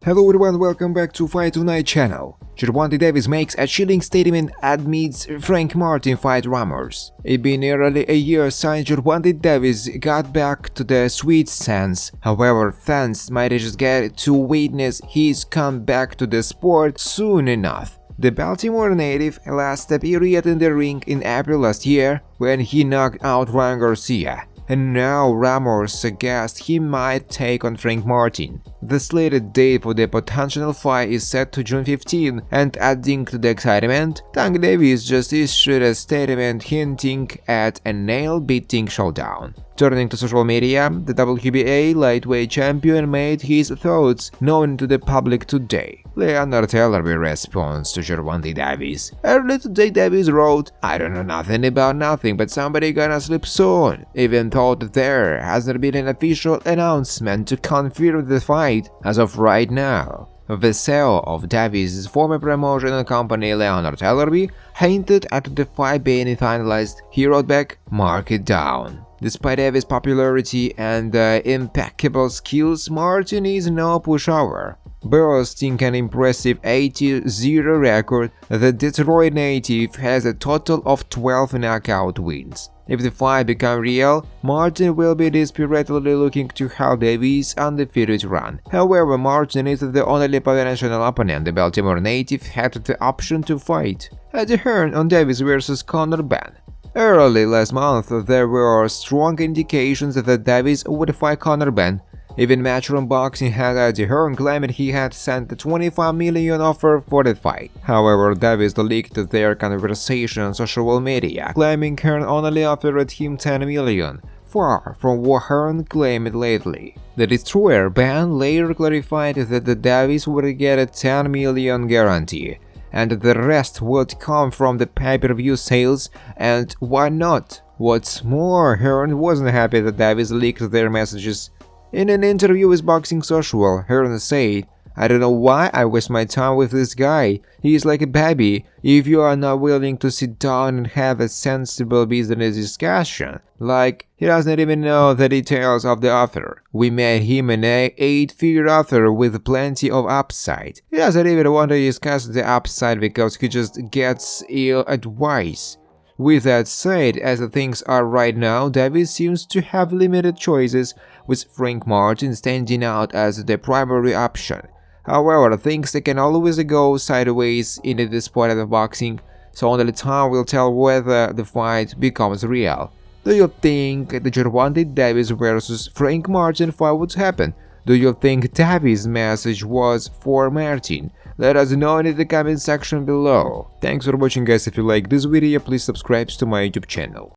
Hello everyone, welcome back to Fight Tonight channel. Gervonta Davis makes a chilling statement amidst Frank Martin fight rumors. It's been nearly a year since Gervonta Davis got back to the sweet sands. However, fans might just get to witness his comeback to the sport soon enough. The Baltimore native last a period in the ring in April last year when he knocked out Garcia. And now rumors suggest he might take on Frank Martin. The slated date for the potential fight is set to June 15, and adding to the excitement, Tank Davis just issued a statement hinting at a nail-biting showdown. Turning to social media, the WBA lightweight champion made his thoughts known to the public today. Leonard Ellerby responds to Gervonta Davis. Early today Davis wrote, "I don't know nothing about nothing, but somebody gonna slip soon. Even though there hasn't been an official announcement to confirm the fight as of right now." The CEO of Davis' former promotional company Leonard Ellerby hinted at the fight being finalized. He wrote back, "Mark it down." Despite Davis' popularity and impeccable skills, Martin is no pushover. Boasting an impressive 80-0 record, the Detroit native has a total of 12 knockout wins. If the fight becomes real, Martin will be desperately looking to help Davis' undefeated run. However, Martin isn't the only potential opponent. The Baltimore native had the option to fight at the Hearn on Davis vs. Conor Ben. Early last month, there were strong indications that Davis would fight Conor Ben. Even Matchroom Boxing had Eddie Hearn claiming he had sent a $25 million offer for the fight. However, Davis leaked their conversation on social media, claiming Hearn only offered him $10 million, far from what Hearn claimed lately. The destroyer Ben later clarified that the Davis would get a $10 million guarantee, and the rest would come from the pay-per-view sales, and why not? What's more, Hearn wasn't happy that Davis leaked their messages. In an interview with Boxing Social, Hearn said, "I don't know why I waste my time with this guy. He's like a baby. If you are not willing to sit down and have a sensible business discussion, like, he doesn't even know the details of the offer. We made him an 8-figure offer with plenty of upside. He doesn't even want to discuss the upside because he just gets ill advice." With that said, as things are right now, Davis seems to have limited choices, with Frank Martin standing out as the primary option. However, things can always go sideways in the sport of boxing, so only time will tell whether the fight becomes real. Do you think the Gervonta Davis vs. Frank Martin fight would happen? Do you think Davis' message was for Martin? Let us know in the comment section below. Thanks for watching guys. If you like this video, please subscribe to my YouTube channel.